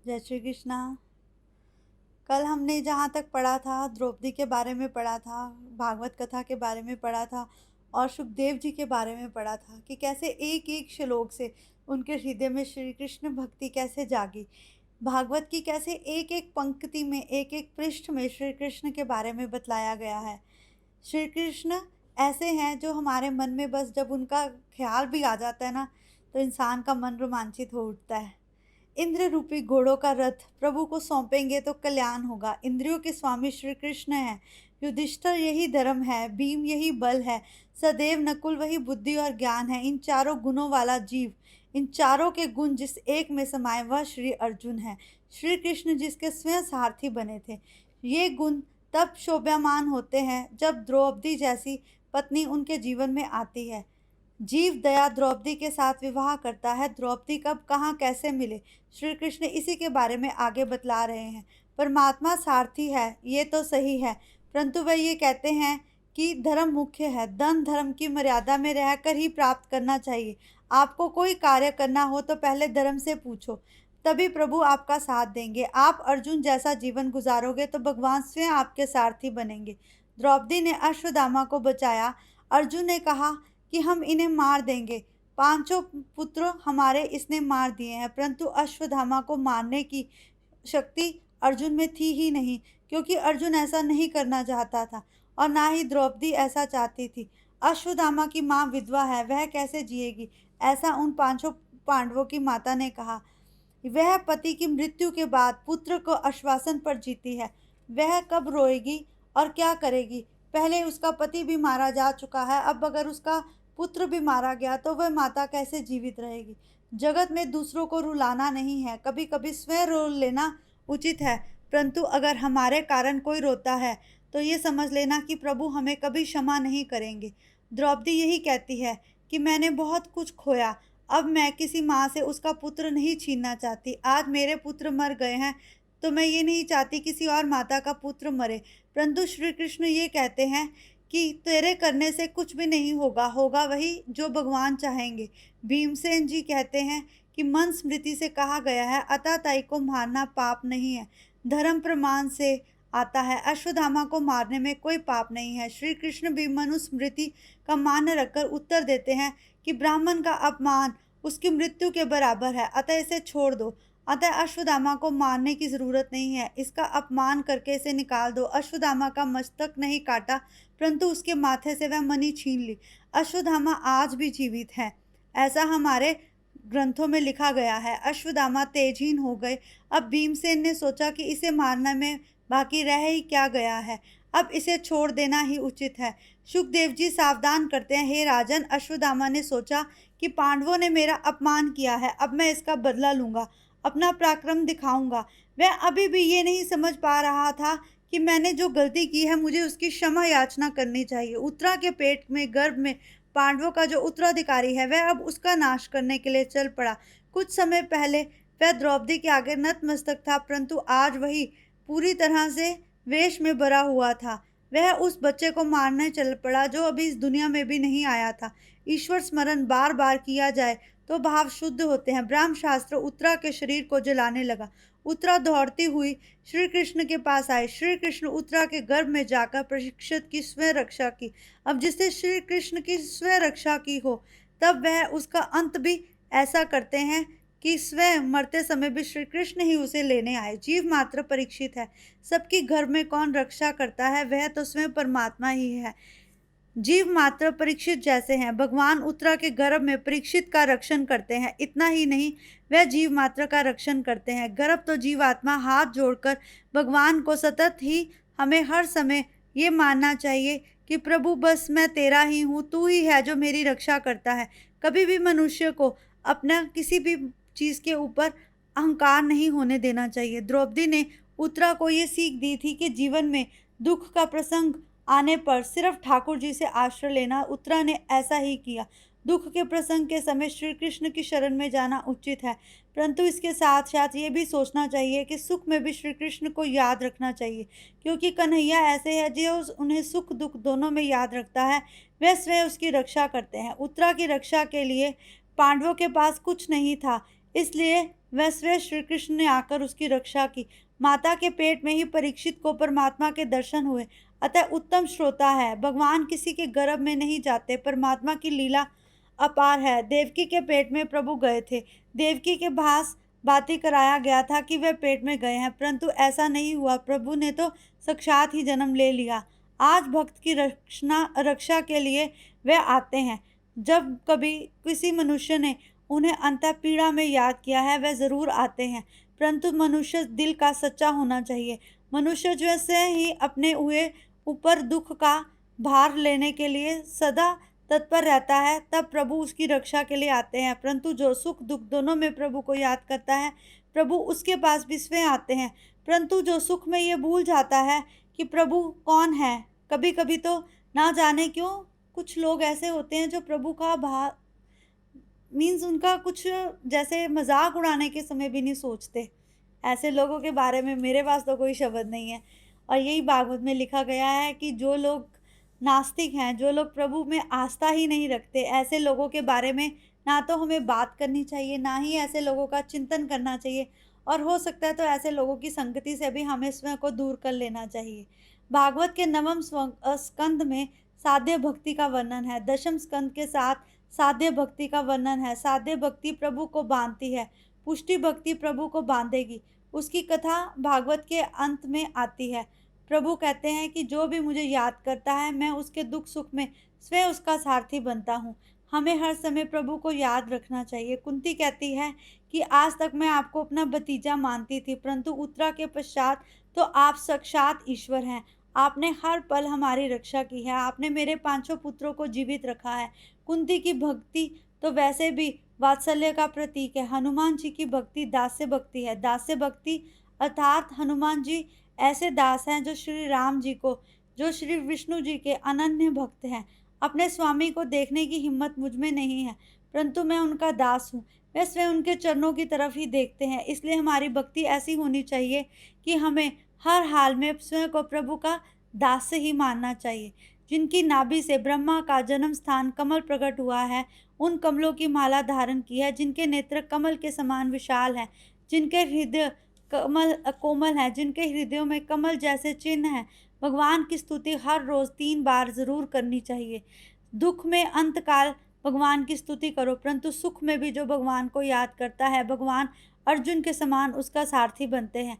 जय श्री कृष्णा। कल हमने जहाँ तक पढ़ा था द्रौपदी के बारे में पढ़ा था, भागवत कथा के बारे में पढ़ा था और सुखदेव जी के बारे में पढ़ा था कि कैसे एक एक श्लोक से उनके हृदय में श्री कृष्ण भक्ति कैसे जागी। भागवत की कैसे एक एक पंक्ति में एक एक पृष्ठ में श्री कृष्ण के बारे में बतलाया गया है। श्री कृष्ण ऐसे हैं जो हमारे मन में बस जब उनका ख्याल भी आ जाता है ना, तो इंसान का मन रोमांचित हो उठता है। इंद्र रूपी घोड़ों का रथ प्रभु को सौंपेंगे तो कल्याण होगा। इंद्रियों के स्वामी श्री कृष्ण हैं। युधिष्ठिर यही धर्म है, भीम यही बल है, सदैव नकुल वही बुद्धि और ज्ञान है। इन चारों गुणों वाला जीव, इन चारों के गुण जिस एक में समाये वह श्री अर्जुन है। श्री कृष्ण जिसके स्वयं सारथी बने थे। ये गुण तब शोभायमान होते हैं जब द्रौपदी जैसी पत्नी उनके जीवन में आती है। जीव दया द्रौपदी के साथ विवाह करता है। द्रौपदी कब कहाँ कैसे मिले, श्री कृष्ण इसी के बारे में आगे बतला रहे हैं। परमात्मा सारथी है, ये तो सही है, परंतु वह ये कहते हैं कि धर्म मुख्य है। धन धर्म की मर्यादा में रहकर ही प्राप्त करना चाहिए। आपको कोई कार्य करना हो तो पहले धर्म से पूछो, तभी प्रभु आपका साथ देंगे। आप अर्जुन जैसा जीवन गुजारोगे तो भगवान स्वयं आपके सारथी बनेंगे। द्रौपदी ने अश्वत्थामा को बचाया। अर्जुन ने कहा कि हम इन्हें मार देंगे। पांचों पुत्र हमारे इसने मार दिए हैं, परंतु अश्वत्थामा को मारने की शक्ति अर्जुन में थी ही नहीं, क्योंकि अर्जुन ऐसा नहीं करना चाहता था और ना ही द्रौपदी ऐसा चाहती थी। अश्वत्थामा की माँ विधवा है, वह कैसे जिएगी, ऐसा उन पांचों पांडवों की माता ने कहा। वह पति की मृत्यु के बाद पुत्र को आश्वासन पर जीती है। वह कब रोएगी और क्या करेगी। पहले उसका पति भी मारा जा चुका है, अब अगर उसका पुत्र भी मारा गया तो वह माता कैसे जीवित रहेगी। जगत में दूसरों को रुलाना नहीं है, कभी कभी स्वयं रो लेना उचित है, परंतु अगर हमारे कारण कोई रोता है तो ये समझ लेना कि प्रभु हमें कभी क्षमा नहीं करेंगे। द्रौपदी यही कहती है कि मैंने बहुत कुछ खोया, अब मैं किसी माँ से उसका पुत्र नहीं छीनना चाहती। आज मेरे पुत्र मर गए हैं तो मैं ये नहीं चाहती किसी और माता का पुत्र मरे, परंतु श्री कृष्ण ये कहते हैं कि तेरे करने से कुछ भी नहीं होगा, होगा वही जो भगवान चाहेंगे। भीमसेन जी कहते हैं कि मन स्मृति से कहा गया है, अतः ताई को मारना पाप नहीं है, धर्म प्रमाण से आता है। अश्वत्थामा को मारने में कोई पाप नहीं है। श्री कृष्ण भी मनुस्मृति का मान रखकर उत्तर देते हैं कि ब्राह्मण का अपमान उसकी मृत्यु के बराबर है, अतः इसे छोड़ दो। अतः अश्वत्थामा को मारने की जरूरत नहीं है, इसका अपमान करके इसे निकाल दो। अश्वत्थामा का मस्तक नहीं काटा, परंतु उसके माथे से वह मणि छीन ली। अश्वत्थामा आज भी जीवित है, ऐसा हमारे ग्रंथों में लिखा गया है। अश्वत्थामा तेजहीन हो गए। अब भीमसेन ने सोचा कि इसे मारने में बाकी रह ही क्या गया है, अब इसे छोड़ देना ही उचित है। सुखदेव जी सावधान करते हैं, हे राजन, अश्वत्थामा ने सोचा कि पांडवों ने मेरा अपमान किया है, अब मैं इसका बदला लूंगा, अपना पराक्रम दिखाऊंगा। वह अभी भी ये नहीं समझ पा रहा था कि मैंने जो गलती की है मुझे उसकी क्षमा याचना करनी चाहिए। उत्तरा के पेट में गर्भ में पांडवों का जो उत्तराधिकारी है वह अब उसका नाश करने के लिए चल पड़ा। कुछ समय पहले वह द्रौपदी के आगे नतमस्तक था, परंतु आज वही पूरी तरह से वेश में भरा हुआ था। वह उस बच्चे को मारने चल पड़ा जो अभी इस दुनिया में भी नहीं आया था। ईश्वर स्मरण बार बार किया जाए तो भाव शुद्ध होते हैं। ब्रह्म शास्त्र उत्तरा के शरीर को जलाने लगा। उत्तरा दौड़ती हुई श्री कृष्ण के पास आए। श्री कृष्ण उत्तरा के गर्भ में जाकर परीक्षित की स्वयं रक्षा की। अब जिससे श्री कृष्ण की स्वयं रक्षा की हो, तब वह उसका अंत भी ऐसा करते हैं कि स्वयं मरते समय भी श्री कृष्ण ही उसे लेने आए। जीव मात्र परीक्षित है, सबकी घर में कौन रक्षा करता है, वह तो स्वयं परमात्मा ही है। जीव मात्र परीक्षित जैसे हैं, भगवान उत्तरा के गर्भ में परीक्षित का रक्षण करते हैं। इतना ही नहीं, वह जीव मात्र का रक्षण करते हैं। गर्भ तो जीवात्मा हाथ जोड़कर भगवान को सतत ही हमें हर समय ये मानना चाहिए कि प्रभु बस मैं तेरा ही हूँ, तू ही है जो मेरी रक्षा करता है। कभी भी मनुष्य को अपना किसी भी चीज़ के ऊपर अहंकार नहीं होने देना चाहिए। द्रौपदी ने उत्तरा को ये सीख दी थी कि जीवन में दुख का प्रसंग आने पर सिर्फ ठाकुर जी से आश्रय लेना। उत्तरा ने ऐसा ही किया। दुख के प्रसंग के समय श्री कृष्ण की शरण में जाना उचित है, परंतु इसके साथ साथ ये भी सोचना चाहिए कि सुख में भी श्री कृष्ण को याद रखना चाहिए, क्योंकि कन्हैया ऐसे है जो उन्हें सुख दुख दोनों में याद रखता है, वह स्वयं उसकी रक्षा करते हैं। उत्तरा की रक्षा के लिए पांडवों के पास कुछ नहीं था, इसलिए वह स्वयं श्री कृष्ण ने आकर उसकी रक्षा की। माता के पेट में ही परीक्षित को परमात्मा के दर्शन हुए, अतः उत्तम श्रोता है। भगवान किसी के गर्भ में नहीं जाते, परमात्मा की लीला अपार है। देवकी के पेट में प्रभु गए थे। देवकी के भास बाती कराया गया था कि वे पेट में गए हैं, परंतु ऐसा नहीं हुआ। प्रभु ने तो साक्षात ही जन्म ले लिया। आज भक्त की रक्षा के लिए वे आते हैं। जब कभी किसी मनुष्य ने उन्हें अंतः पीड़ा में याद किया है, वे ज़रूर आते हैं, परंतु मनुष्य दिल का सच्चा होना चाहिए। मनुष्य जैसे ही अपने हुए ऊपर दुख का भार लेने के लिए सदा तत्पर रहता है, तब प्रभु उसकी रक्षा के लिए आते हैं। परंतु जो सुख दुख दोनों में प्रभु को याद करता है, प्रभु उसके पास भी स्वयं आते हैं। परंतु जो सुख में ये भूल जाता है कि प्रभु कौन है, कभी कभी तो ना जाने क्यों कुछ लोग ऐसे होते हैं जो प्रभु का मीन्स उनका कुछ जैसे मजाक उड़ाने के समय भी नहीं सोचते। ऐसे लोगों के बारे में मेरे पास तो कोई शब्द नहीं है। और यही भागवत में लिखा गया है कि जो लोग नास्तिक हैं, जो लोग प्रभु में आस्था ही नहीं रखते, ऐसे लोगों के बारे में ना तो हमें बात करनी चाहिए, ना ही ऐसे लोगों का चिंतन करना चाहिए। और हो सकता है तो ऐसे लोगों की संगति से भी हमें स्वयं को दूर कर लेना चाहिए। भागवत के नवम स्कंद में साध्य भक्ति का वर्णन है। दशम स्कंद के साथ साध्य भक्ति का वर्णन है। साध्य भक्ति प्रभु को बांधती है, पुष्टि भक्ति प्रभु को बांधेगी। उसकी कथा भागवत के अंत में आती है। प्रभु कहते हैं कि जो भी मुझे याद करता है, मैं उसके दुख सुख में स्वयं उसका सारथी बनता हूँ। हमें हर समय प्रभु को याद रखना चाहिए। कुंती कहती है कि आज तक मैं आपको अपना भतीजा मानती थी, परंतु उत्तरा के पश्चात तो आप साक्षात ईश्वर हैं। आपने हर पल हमारी रक्षा की है। आपने मेरे पांचों पुत्रों को जीवित रखा है। कुंती की भक्ति तो वैसे भी वात्सल्य का प्रतीक है। हनुमान जी की भक्ति दास्य भक्ति है। दास्य भक्ति अर्थात हनुमान जी ऐसे दास हैं जो श्री राम जी को, जो श्री विष्णु जी के अनन्य भक्त हैं। अपने स्वामी को देखने की हिम्मत मुझ में नहीं है, परंतु मैं उनका दास हूँ। वे स्वयं उनके चरणों की तरफ ही देखते हैं। इसलिए हमारी भक्ति ऐसी होनी चाहिए कि हमें हर हाल में स्वयं को प्रभु का दास ही मानना चाहिए। जिनकी नाभि से ब्रह्मा का जन्म स्थान कमल प्रकट हुआ है, उन कमलों की माला धारण की है। जिनके नेत्र कमल के समान विशाल हैं, जिनके हृदय कोमल हैं, जिनके हृदयों में कमल जैसे चिन्ह हैं, भगवान की स्तुति हर रोज़ 3 बार ज़रूर करनी चाहिए। दुख में अंतकाल भगवान की स्तुति करो, परंतु सुख में भी जो भगवान को याद करता है, भगवान अर्जुन के समान उसका सारथी बनते हैं।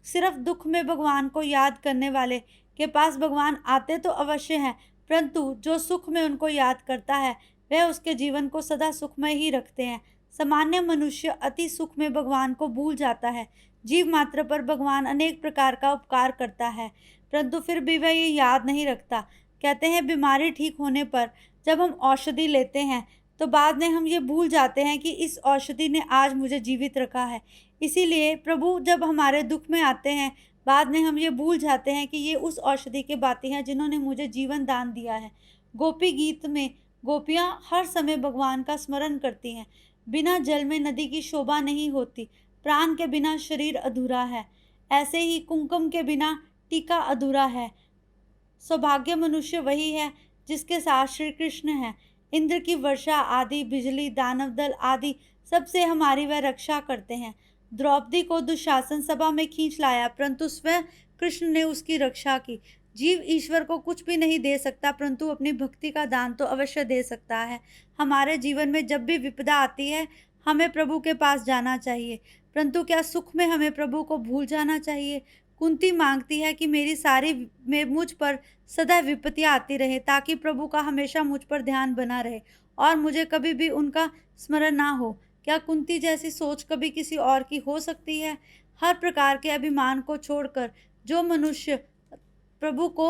सिर्फ दुख में भगवान को याद करने वाले के पास भगवान आते तो अवश्य हैं, परंतु जो सुख में उनको याद करता है, वह उसके जीवन को सदा सुखमय ही रखते हैं। सामान्य मनुष्य अति सुख में भगवान को भूल जाता है। जीव मात्र पर भगवान अनेक प्रकार का उपकार करता है, परंतु फिर भी वह ये याद नहीं रखता। कहते हैं बीमारी ठीक होने पर जब हम औषधि लेते हैं, तो बाद में हम ये भूल जाते हैं कि इस औषधि ने आज मुझे जीवित रखा है। इसीलिए प्रभु जब हमारे दुख में आते हैं, बाद में हम ये भूल जाते हैं कि ये उस औषधि के बाती हैं जिन्होंने मुझे जीवन दान दिया है। गोपी गीत में गोपियाँ हर समय भगवान का स्मरण करती हैं। बिना जल में नदी की शोभा नहीं होती, प्राण के बिना शरीर अधूरा है। ऐसे ही कुमकुम के बिना टीका अधूरा है। सौभाग्य मनुष्य वही है जिसके साथ श्री कृष्ण है। इंद्र की वर्षा आदि, बिजली, दानव दल आदि सबसे हमारी वह रक्षा करते हैं। द्रौपदी को दुशासन सभा में खींच लाया, परंतु स्वयं कृष्ण ने उसकी रक्षा की। जीव ईश्वर को कुछ भी नहीं दे सकता, परंतु अपनी भक्ति का दान तो अवश्य दे सकता है। हमारे जीवन में जब भी विपदा आती है, हमें प्रभु के पास जाना चाहिए, परंतु क्या सुख में हमें प्रभु को भूल जाना चाहिए? कुंती मांगती है कि मेरी सारी में मुझ पर सदा विपत्तियाँ आती रहे, ताकि प्रभु का हमेशा मुझ पर ध्यान बना रहे और मुझे कभी भी उनका स्मरण ना हो। क्या कुंती जैसी सोच कभी किसी और की हो सकती है? हर प्रकार के अभिमान को छोड़कर जो मनुष्य प्रभु को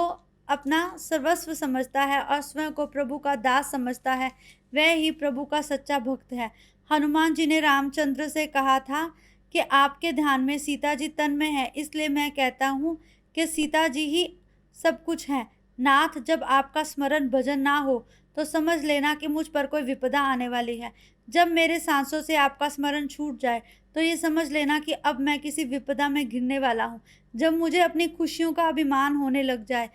अपना सर्वस्व समझता है और स्वयं को प्रभु का दास समझता है, वह ही प्रभु का सच्चा भक्त है। हनुमान जी ने रामचंद्र से कहा था कि आपके ध्यान में सीता जी तन्मय है, इसलिए मैं कहता हूँ कि सीता जी ही सब कुछ हैं। नाथ, जब आपका स्मरण भजन ना हो तो समझ लेना कि मुझ पर कोई विपदा आने वाली है। जब मेरे सांसों से आपका स्मरण छूट जाए तो ये समझ लेना कि अब मैं किसी विपदा में घिरने वाला हूँ। जब मुझे अपनी खुशियों का अभिमान होने लग जाए,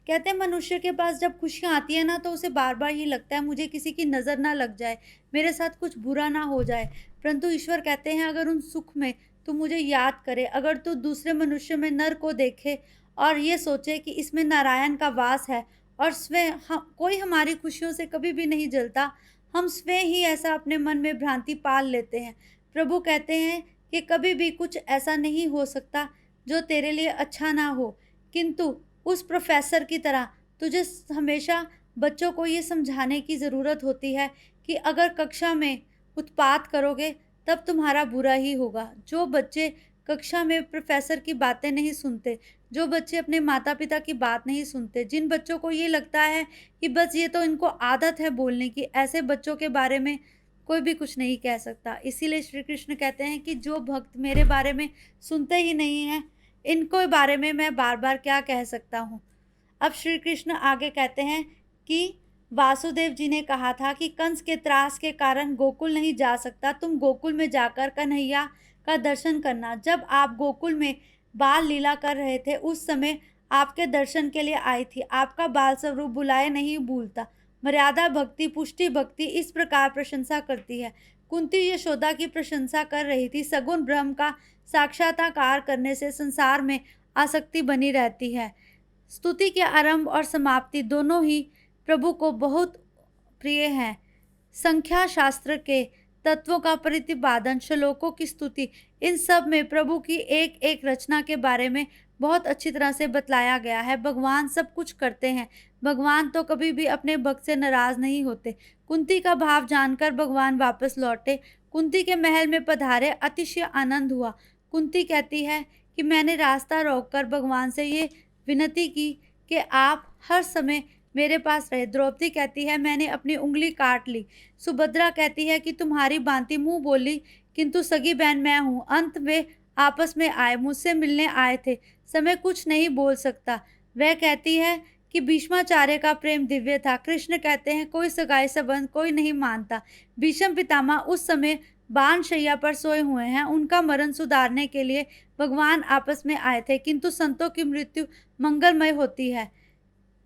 कहते हैं मनुष्य के पास जब खुशियाँ आती है ना, तो उसे बार बार ये लगता है मुझे किसी की नज़र ना लग जाए, मेरे साथ कुछ बुरा ना हो जाए, परंतु ईश्वर कहते हैं अगर उन सुख में तू मुझे याद करे, अगर तू दूसरे मनुष्य में नर को देखे और ये सोचे कि इसमें नारायण का वास है और स्वयं कोई हमारी खुशियों से कभी भी नहीं जलता, हम स्वयं ही ऐसा अपने मन में भ्रांति पाल लेते हैं। प्रभु कहते हैं कि कभी भी कुछ ऐसा नहीं हो सकता जो तेरे लिए अच्छा ना हो, किंतु उस प्रोफेसर की तरह तुझे हमेशा बच्चों को ये समझाने की ज़रूरत होती है कि अगर कक्षा में उत्पात करोगे तब तुम्हारा बुरा ही होगा। जो बच्चे कक्षा में प्रोफेसर की बातें नहीं सुनते, जो बच्चे अपने माता-पिता की बात नहीं सुनते, जिन बच्चों को ये लगता है कि बस ये तो इनको आदत है बोलने की, ऐसे बच्चों के बारे में कोई भी कुछ नहीं कह सकता। इसीलिए श्री कृष्ण कहते हैं कि जो भक्त मेरे बारे में सुनते ही नहीं हैं, इनको बारे में मैं बार-बार क्या कह सकता हूँ। अब श्री कृष्ण आगे कहते हैं कि वासुदेव जी ने कहा था कि कंस के त्रास के कारण गोकुल नहीं जा सकता, तुम गोकुल में जाकर कन्हैया का दर्शन करना। जब आप गोकुल में बाल लीला कर रहे थे, उस समय आपके दर्शन के लिए आई थी। आपका बाल स्वरूप बुलाए नहीं भूलता। मर्यादा भक्ति, पुष्टि भक्ति इस प्रकार प्रशंसा करती है। कुंती यशोदा की प्रशंसा कर रही थी। सगुण ब्रह्म का साक्षात्कार करने से संसार में आसक्ति बनी रहती है। स्तुति के आरंभ और समाप्ति दोनों ही प्रभु को बहुत प्रिय हैं। संख्या शास्त्र के तत्वों का प्रतिपादन, श्लोकों की स्तुति, इन सब में प्रभु की एक एक रचना के बारे में बहुत अच्छी तरह से बतलाया गया है। भगवान सब कुछ करते हैं। भगवान तो कभी भी अपने भक्त से नाराज नहीं होते। कुंती का भाव जानकर भगवान वापस लौटे। कुंती के महल में पधारे, अतिशय आनंद हुआ। कुंती कहती है कि मैंने रास्ता रोककर भगवान से ये विनती की कि आप हर समय मेरे पास रहे। द्रौपदी कहती है मैंने अपनी उंगली काट ली। सुभद्रा कहती है कि तुम्हारी भांति मुंह बोली, किंतु सगी बहन मैं हूँ। अंत में आपस में आए, मुझसे मिलने आए थे। समय कुछ नहीं बोल सकता। वह कहती है कि भीष्माचार्य का प्रेम दिव्य था। कृष्ण कहते हैं कोई सगाई संबंध कोई नहीं मानता। भीष्म पितामह उस समय बाणशैया पर सोए हुए हैं। उनका मरण सुधारने के लिए भगवान आपस में आए थे, किंतु संतों की मृत्यु मंगलमय होती है।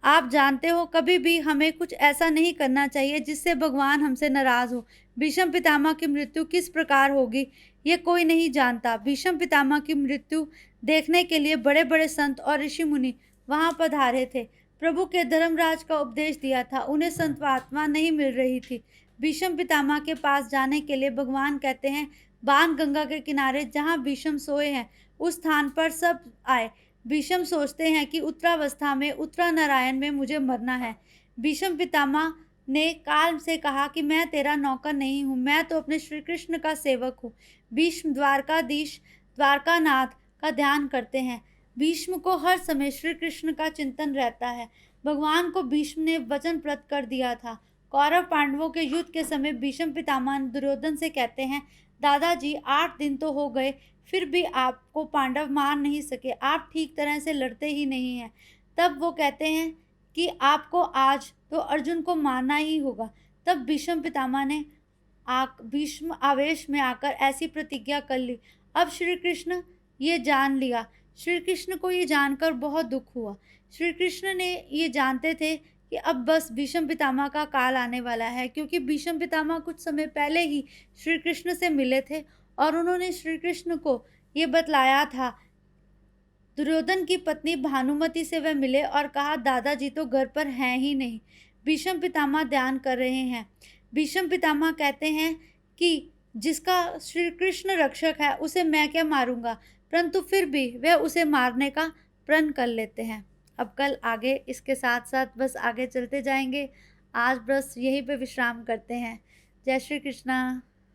आप जानते हो कभी भी हमें कुछ ऐसा नहीं करना चाहिए जिससे भगवान हमसे नाराज हो। भीष्म पितामह की मृत्यु किस प्रकार होगी ये कोई नहीं जानता। भीष्म पितामह की मृत्यु देखने के लिए बड़े बड़े संत और ऋषि मुनि वहां पधारे थे। प्रभु के धर्मराज का उपदेश दिया था, उन्हें संत आत्मा नहीं मिल रही थी। भीष्म पितामह के पास जाने के लिए भगवान कहते हैं बाण गंगा के किनारे जहाँ भीष्म सोए हैं उस स्थान पर सब आए। भीष्म सोचते हैं कि उत्तरावस्था में उत्तरा नारायण में मुझे मरना है। भीष्म पितामह ने काल से कहा कि मैं तेरा नौकर नहीं हूँ, मैं तो अपने श्री कृष्ण का सेवक हूँ। भीष्म द्वारकाधीश द्वारकानाथ का ध्यान करते हैं। भीष्म को हर समय श्री कृष्ण का चिंतन रहता है। भगवान को भीष्म ने वचन प्रद कर दिया था। कौरव पांडवों के युद्ध के समय भीष्म पितामह दुर्योधन से कहते हैं दादाजी 8 दिन तो हो गए, फिर भी आपको पांडव मार नहीं सके, आप ठीक तरह से लड़ते ही नहीं हैं। तब वो कहते हैं कि आपको आज तो अर्जुन को मारना ही होगा। तब भीष्म पितामह ने भीष्म आवेश में आकर ऐसी प्रतिज्ञा कर ली। अब श्री कृष्ण ये जान लिया। श्री कृष्ण को ये जानकर बहुत दुख हुआ। श्री कृष्ण ने ये जानते थे कि अब बस भीष्म पितामह का काल आने वाला है, क्योंकि भीष्म पितामह कुछ समय पहले ही श्री कृष्ण से मिले थे और उन्होंने श्री कृष्ण को ये बतलाया था। दुर्योधन की पत्नी भानुमति से वह मिले और कहा दादाजी तो घर पर हैं ही नहीं। भीष्म पितामह ध्यान कर रहे हैं। भीष्म पितामह कहते हैं कि जिसका श्री कृष्ण रक्षक है उसे मैं क्या मारूंगा, परंतु फिर भी वह उसे मारने का प्रण कर लेते हैं। अब कल आगे इसके साथ साथ बस आगे चलते जाएंगे। आज बस यहीं पे विश्राम करते हैं। जय श्री कृष्णा।